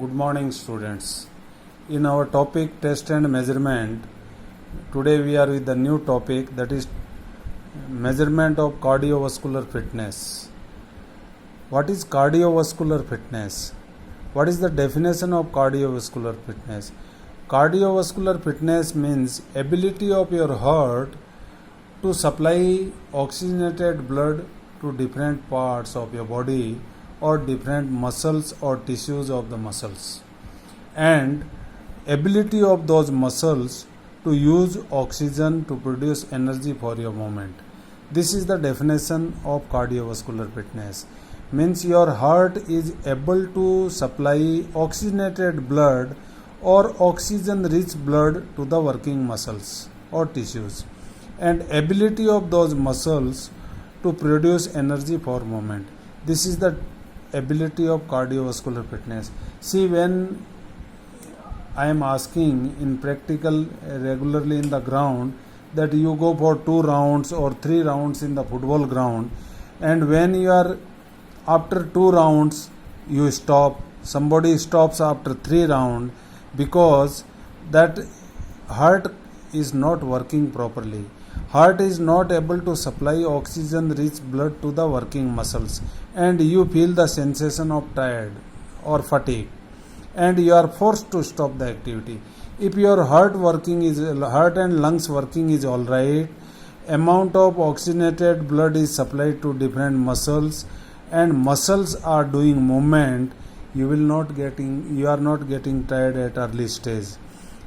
Good morning, students. In our topic test and measurement, today we are with the new topic, that is measurement of cardiovascular fitness. What is cardiovascular fitness? What is the definition of cardiovascular fitness? Cardiovascular fitness means ability of your heart to supply oxygenated blood to different parts of your body or different muscles or tissues of the muscles, and ability of those muscles to use oxygen to produce energy for your movement. This is the definition of cardiovascular fitness. Means your heart is able to supply oxygenated blood or oxygen rich blood to the working muscles or tissues, and ability of those muscles to produce energy for movement. This is the ability of cardiovascular fitness. See, when I am asking in practical regularly in the ground that you go for 2 rounds or 3 rounds in the football ground, and when you are after 2 rounds you stop, somebody stops after 3 rounds because that heart is not working properly. Heart is not able to supply oxygen rich blood to the working muscles, and you feel the sensation of tired or fatigue, and you are forced to stop the activity. If your heart and lungs working is all right, amount of oxygenated blood is supplied to different muscles, and muscles are doing movement, you are not getting tired at early stage.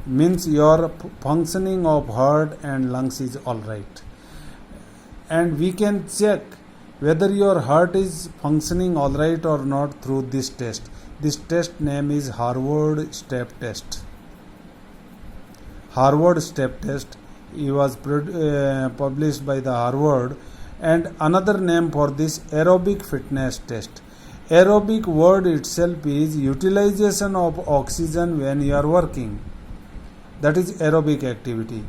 Means your functioning of heart and lungs is all right, and we can check whether your heart is functioning all right or not through this test. This test name is Harvard Step Test. Harvard Step Test. It was published by the Harvard, and another name for this aerobic fitness test. Aerobic word itself is utilization of oxygen when you are working. That is aerobic activity.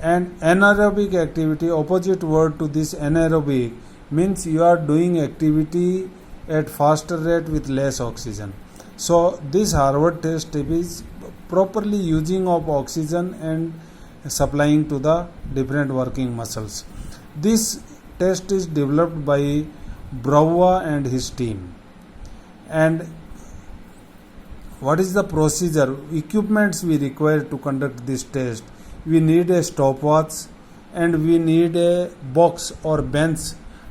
And anaerobic activity, opposite word to this anaerobic, means you are doing activity at faster rate with less oxygen. So this Harvard test is properly using of oxygen and supplying to the different working muscles. This test is developed by Braua and his team. And what is the procedure? Equipments we require to conduct this test. We need a stopwatch, and we need a box or bench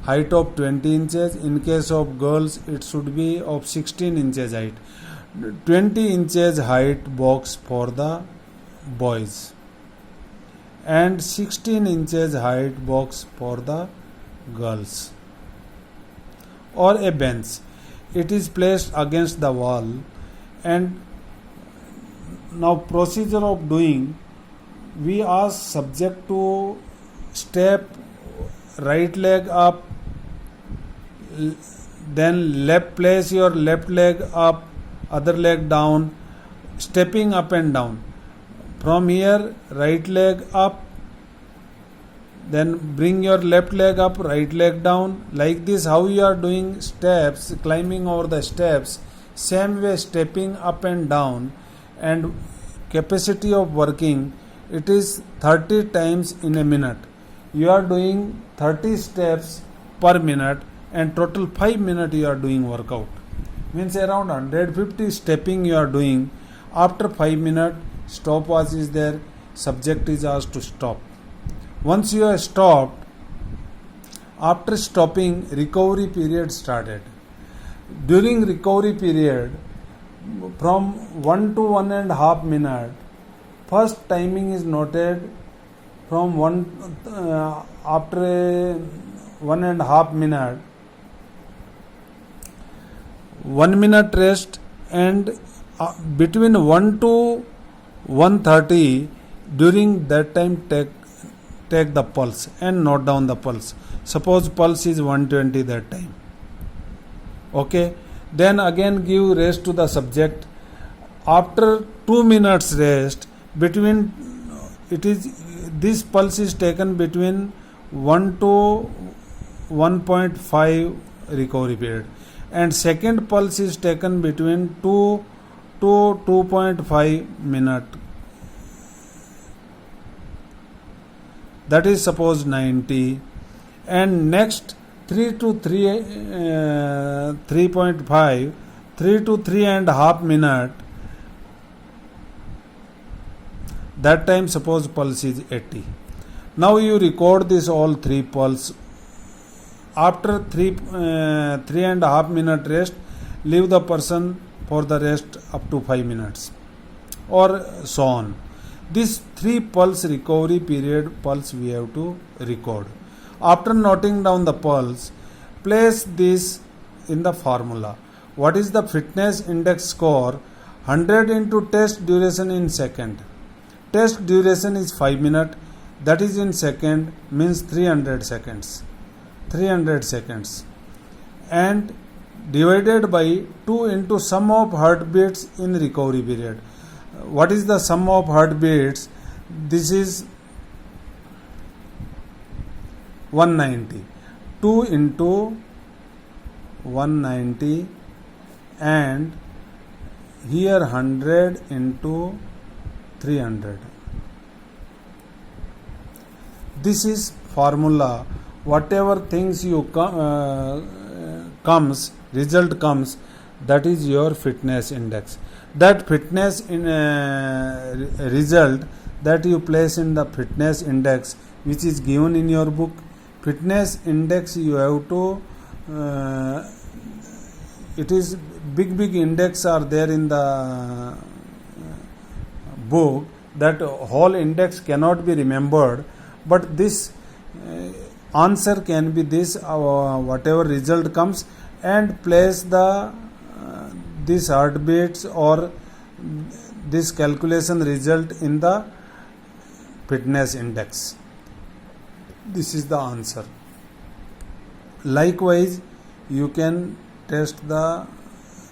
height of 20 inches. In case of girls, it should be of 16 inches height. 20 inches height box for the boys, and 16 inches height box for the girls, or a bench. It is placed against the wall. And now procedure of doing, we ask subject to step right leg up, then place your left leg up, other leg down, stepping up and down. From here, right leg up, then bring your left leg up, right leg down. Like this, how you are doing steps, climbing over the steps, same way stepping up and down. And capacity of working, it is 30 times in a minute. You are doing 30 steps per minute, and total 5 minutes you are doing workout. Means around 150 stepping you are doing. After 5 minutes, stopwatch is there, subject is asked to stop. Once you have stopped, after stopping, recovery period started. During recovery period, from 1 to 1.5 minutes, first timing is noted from after 1.5 minutes, 1 minute rest, and between 1 to 1:30, during that time take the pulse and note down the pulse. Suppose pulse is 120 that time. Okay, then again give rest to the subject. After 2 minutes rest, this pulse is taken between 1 to 1.5 recovery period, and second pulse is taken between 2 to 2.5 minute, that is suppose 90, and next 3 to 3.5, 3 to 3.5 minute, that time suppose pulse is 80. Now you record this all three pulse. After 3.5 minute rest, leave the person for the rest up to 5 minutes, or so on. This 3 pulse recovery period pulse we have to record. After noting down the pulse, place this in the formula. What is the fitness index score? 100 into test duration in second. Test duration is 5 minutes, that is in second, means 300 seconds. 300 seconds. And divided by 2 into sum of heartbeats in recovery period. What is the sum of heartbeats? This is 190. 2 into 190, and here 100 into 300. This is formula. Whatever things you result comes, that is your fitness index. That fitness result that you place in the fitness index, which is given in your book. Fitness index you have to it is big index are there in the book, that whole index cannot be remembered, but this answer can be this, whatever result comes, and place the this heartbeats or this calculation result in the fitness index. This is the answer. Likewise, you can test the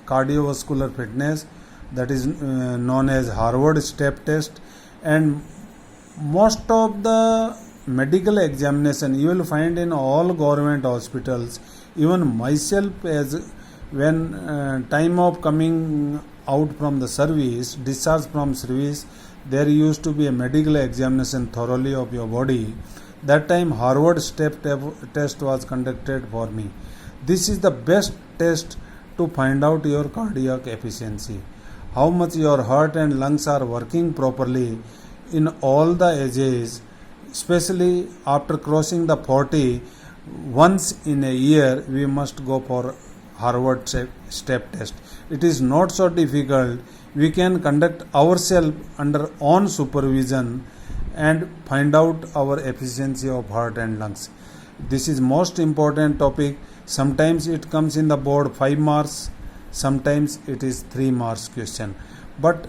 cardiovascular fitness, that is known as Harvard step test, and most of the medical examination you will find in all government hospitals. Even myself, as when time of coming out from the service, discharge from service, there used to be a medical examination thoroughly of your body. That time Harvard step test was conducted for me. This is the best test to find out your cardiac efficiency, how much your heart and lungs are working properly in all the ages, especially after crossing the 40. Once in a year we must go for Harvard step test. It is not so difficult. We can conduct ourselves under own supervision and find out our efficiency of heart and lungs. This is most important topic. Sometimes it comes in the board 5 marks, sometimes it is 3 marks question. But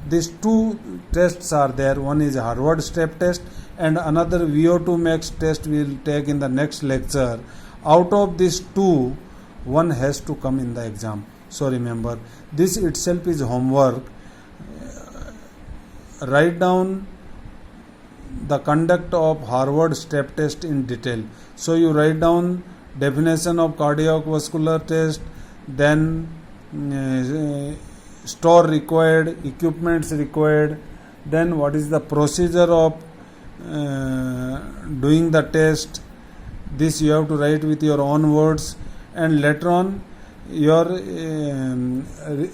these two tests are there. One is Harvard step test and another VO2 max test we will take in the next lecture. Out of these two, one has to come in the exam. So remember, this itself is homework. Write down the conduct of Harvard step test in detail. So you write down definition of cardiovascular test, then store required, equipments required, then what is the procedure of doing the test. This you have to write with your own words, and later on your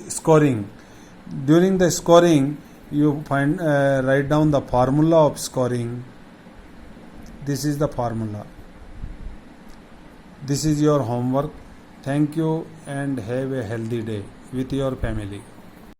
scoring. During the scoring you write down the formula of scoring. This is the formula. This is your homework. Thank you and have a healthy day with your family.